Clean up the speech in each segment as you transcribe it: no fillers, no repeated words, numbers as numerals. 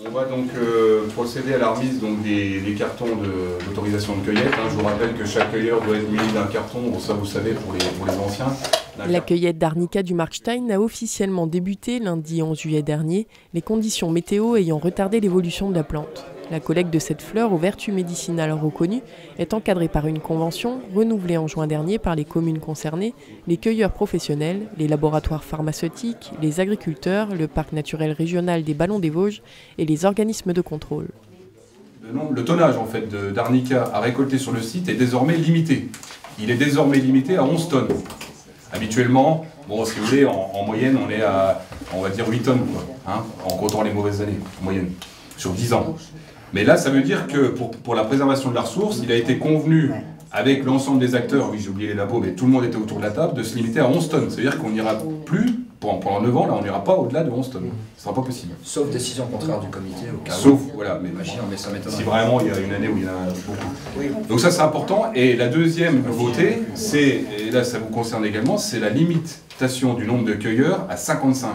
On va donc procéder à la remise donc, des cartons d'autorisation de cueillette. Hein. Je vous rappelle que chaque cueilleur doit être muni d'un carton, bon, ça vous savez pour les anciens. La cueillette d'arnica du Markstein a officiellement débuté lundi 11 juillet dernier, les conditions météo ayant retardé l'évolution de la plante. La collecte de cette fleur aux vertus médicinales reconnues est encadrée par une convention renouvelée en juin dernier par les communes concernées, les cueilleurs professionnels, les laboratoires pharmaceutiques, les agriculteurs, le parc naturel régional des Ballons des Vosges et les organismes de contrôle. Le tonnage en fait, d'arnica à récolter sur le site est désormais limité. Il est désormais limité à 11 tonnes. Habituellement, bon, si vous voulez, en moyenne, on est à, on va dire, 8 tonnes, quoi, hein, en comptant les mauvaises années, en moyenne, sur 10 ans. Mais là, ça veut dire que pour la préservation de la ressource, il a été convenu avec l'ensemble des acteurs, oui j'ai oublié les labos, mais tout le monde était autour de la table, de se limiter à 11 tonnes. Ça veut dire qu'on n'ira plus, pendant 9 ans, là, on n'ira pas au-delà de 11 tonnes. Ce ne sera pas possible. Sauf décision contraire du comité, au cas où. Sauf, voilà, mais ça m'étonnerait. Si vraiment il y a une année où il y en a beaucoup. Oui. Donc ça, c'est important. Et la deuxième nouveauté, c'est, et là ça vous concerne également, c'est la limitation du nombre de cueilleurs à 55.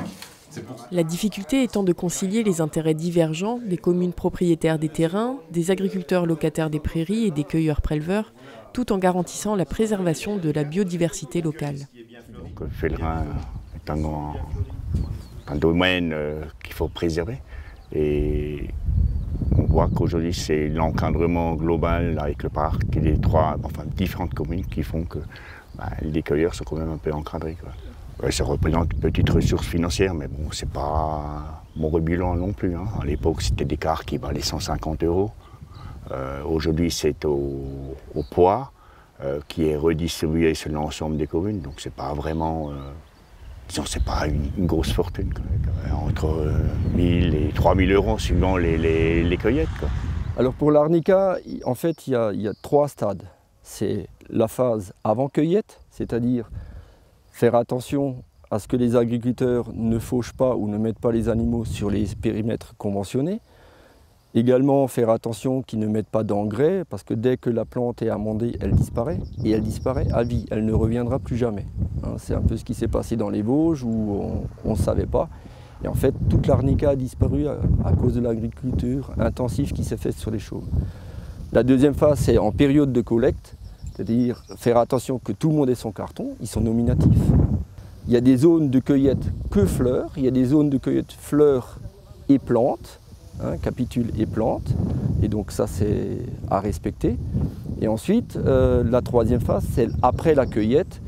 La difficulté étant de concilier les intérêts divergents des communes propriétaires des terrains, des agriculteurs locataires des prairies et des cueilleurs préleveurs, tout en garantissant la préservation de la biodiversité locale. Donc, Fellerin est un domaine qu'il faut préserver et on voit qu'aujourd'hui c'est l'encadrement global avec le parc et les différentes communes qui font que les cueilleurs sont quand même un peu encadrés, quoi. Ça représente une petite ressource financière, mais bon, c'est pas morbilant non plus. Hein. À l'époque, c'était des cartes qui valaient 150 €. Aujourd'hui, c'est au poids qui est redistribué sur l'ensemble des communes. Donc, c'est pas vraiment, disons, c'est pas une grosse fortune, quoi. Entre 1000 et 3000 € suivant les cueillettes, quoi. Alors, pour l'arnica, en fait, il y a 3 stades. C'est la phase avant cueillette, c'est-à-dire faire attention à ce que les agriculteurs ne fauchent pas ou ne mettent pas les animaux sur les périmètres conventionnés. Également faire attention qu'ils ne mettent pas d'engrais, parce que dès que la plante est amendée, elle disparaît, et elle disparaît à vie, elle ne reviendra plus jamais. C'est un peu ce qui s'est passé dans les Vosges, où on ne savait pas. Et en fait, toute l'arnica a disparu à cause de l'agriculture intensive qui s'est faite sur les chaumes. La deuxième phase, c'est en période de collecte, c'est-à-dire faire attention que tout le monde ait son carton, ils sont nominatifs. Il y a des zones de cueillette que fleurs, il y a des zones de cueillette fleurs et plantes, hein, capitules et plantes, et donc ça c'est à respecter. Et ensuite, la troisième phase, c'est après la cueillette,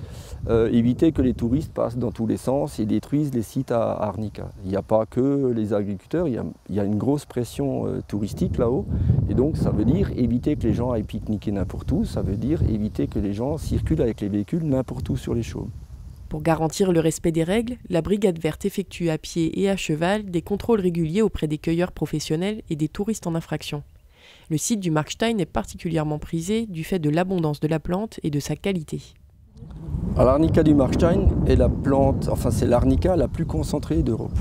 éviter que les touristes passent dans tous les sens et détruisent les sites à arnica. Il n'y a pas que les agriculteurs, il y a une grosse pression touristique là-haut. Et donc ça veut dire éviter que les gens aillent pique-niquer n'importe où, ça veut dire éviter que les gens circulent avec les véhicules n'importe où sur les chaumes. Pour garantir le respect des règles, la Brigade verte effectue à pied et à cheval des contrôles réguliers auprès des cueilleurs professionnels et des touristes en infraction. Le site du Markstein est particulièrement prisé du fait de l'abondance de la plante et de sa qualité. L'arnica du Markstein est la plante, enfin c'est l'arnica la plus concentrée d'Europe.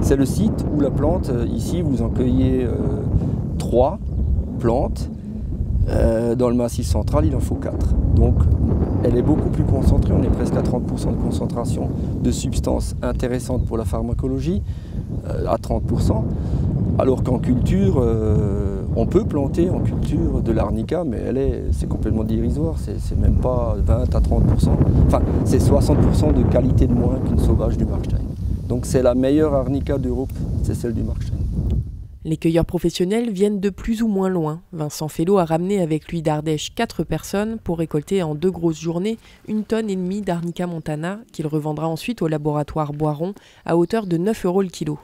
C'est le site où la plante, ici vous en cueillez 3 plantes. Dans le massif central, il en faut 4. Donc elle est beaucoup plus concentrée, on est presque à 30% de concentration de substances intéressantes pour la pharmacologie, à 30%. Alors qu'en culture, on peut planter en culture de l'arnica, mais c'est complètement dérisoire, c'est même pas 20 à 30%. Enfin, c'est 60% de qualité de moins qu'une sauvage du Markstein. Donc c'est la meilleure arnica d'Europe, c'est celle du Markstein. Les cueilleurs professionnels viennent de plus ou moins loin. Vincent Felleau a ramené avec lui d'Ardèche 4 personnes pour récolter en 2 grosses journées 1,5 tonne d'arnica montana qu'il revendra ensuite au laboratoire Boiron à hauteur de 9 € le kilo.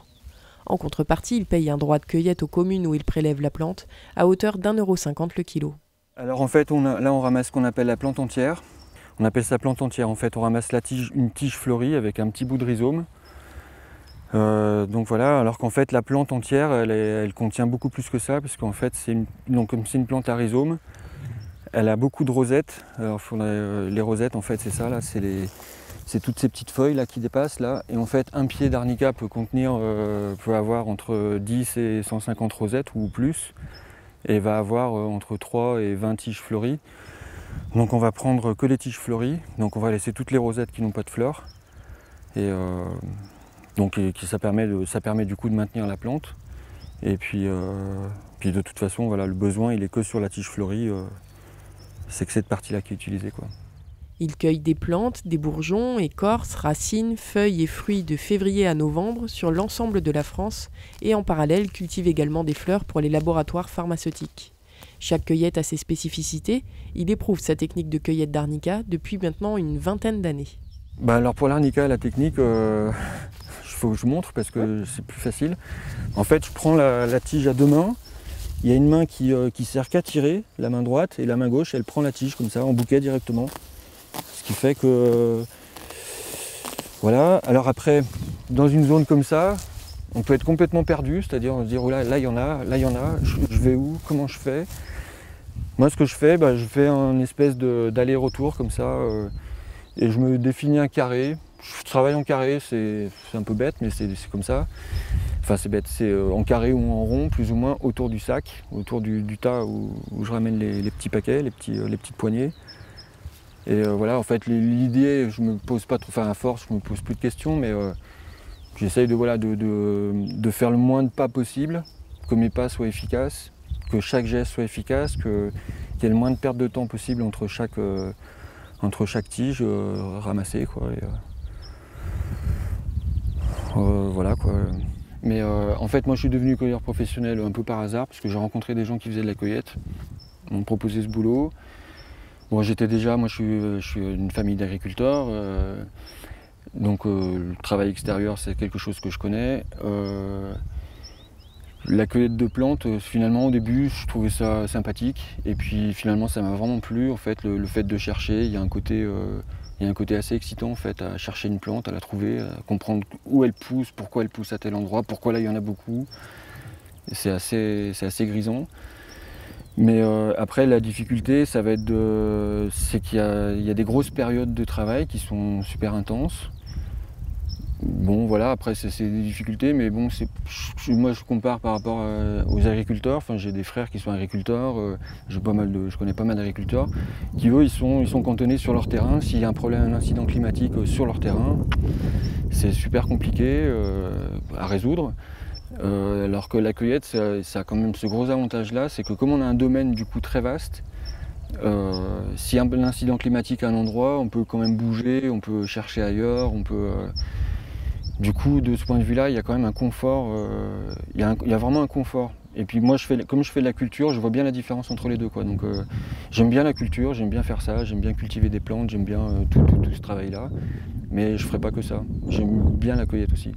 En contrepartie, il paye un droit de cueillette aux communes où il prélève la plante à hauteur d'1,50 € le kilo. Alors en fait, là on ramasse ce qu'on appelle la plante entière. On appelle ça plante entière. En fait, on ramasse une tige fleurie avec un petit bout de rhizome. Donc voilà, alors qu'en fait la plante entière, elle contient beaucoup plus que ça, parce qu'en fait comme c'est une plante à rhizome, elle a beaucoup de rosettes. Alors, les rosettes, en fait, c'est ça là, c'est toutes ces petites feuilles là qui dépassent là, et en fait un pied d'arnica peut avoir entre 10 et 150 rosettes ou plus, et va avoir entre 3 et 20 tiges fleuries. Donc on va prendre que les tiges fleuries, donc on va laisser toutes les rosettes qui n'ont pas de fleurs, et ça permet du coup de maintenir la plante. Et puis de toute façon, voilà, le besoin, il est que sur la tige fleurie. C'est que cette partie-là qui est utilisée, quoi. Il cueille des plantes, des bourgeons, écorces, racines, feuilles et fruits de février à novembre sur l'ensemble de la France et en parallèle cultive également des fleurs pour les laboratoires pharmaceutiques. Chaque cueillette a ses spécificités. Il éprouve sa technique de cueillette d'arnica depuis maintenant une vingtaine d'années. Alors pour l'arnica, la technique, il faut que je montre parce que c'est plus facile. En fait, je prends la tige à deux mains. Il y a une main qui sert qu'à tirer, la main droite, et la main gauche, elle prend la tige comme ça, en bouquet directement. Ce qui fait que... Voilà. Alors après, dans une zone comme ça, on peut être complètement perdu, c'est-à-dire on se dire, oh là il y en a, là il y en a, je vais où, comment je fais? Moi ce que je fais, je fais un espèce d'aller-retour comme ça, et je me définis un carré. Je travaille en carré, c'est un peu bête, mais c'est comme ça. Enfin c'est bête, c'est en carré ou en rond, plus ou moins, autour du sac, autour du tas où je ramène les petits paquets, les petites poignées. Et voilà, en fait, l'idée, je me pose pas trop, enfin à force, je me pose plus de questions, mais j'essaye de faire le moins de pas possible, que mes pas soient efficaces, que chaque geste soit efficace, qu'il y ait le moins de perte de temps possible entre chaque tige ramassée, quoi. Voilà, quoi. Mais en fait, moi, je suis devenu cueilleur professionnel un peu par hasard, parce que j'ai rencontré des gens qui faisaient de la cueillette. Ils m'ont proposé ce boulot. Bon, j'étais déjà, moi je suis une famille d'agriculteurs, donc le travail extérieur c'est quelque chose que je connais. La cueillette de plantes, finalement au début je trouvais ça sympathique et puis finalement ça m'a vraiment plu en fait, le fait de chercher, il y a un côté assez excitant en fait à chercher une plante, à la trouver, à comprendre où elle pousse, pourquoi elle pousse à tel endroit, pourquoi là il y en a beaucoup. C'est assez grisant. Mais après, la difficulté, ça va être c'est qu'il y a des grosses périodes de travail qui sont super intenses. Bon, voilà, après, c'est des difficultés, mais bon, moi, je compare par rapport aux agriculteurs. Enfin, j'ai des frères qui sont agriculteurs, je connais pas mal d'agriculteurs, qui, eux, ils sont cantonnés sur leur terrain. S'il y a un incident climatique sur leur terrain, c'est super compliqué à résoudre. Alors que la cueillette, ça a quand même ce gros avantage-là, c'est que comme on a un domaine du coup très vaste, s'il y a un incident climatique à un endroit, on peut quand même bouger, on peut chercher ailleurs, on peut... Du coup, de ce point de vue-là, il y a quand même un confort, il y a vraiment un confort. Et puis moi, comme je fais de la culture, je vois bien la différence entre les deux, quoi. Donc j'aime bien la culture, j'aime bien faire ça, j'aime bien cultiver des plantes, j'aime bien tout ce travail-là. Mais je ne ferai pas que ça, j'aime bien la cueillette aussi.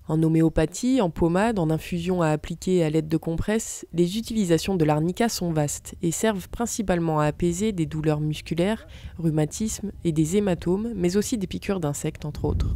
En homéopathie, en pommade, en infusion à appliquer à l'aide de compresses, les utilisations de l'arnica sont vastes et servent principalement à apaiser des douleurs musculaires, rhumatismes et des hématomes, mais aussi des piqûres d'insectes entre autres.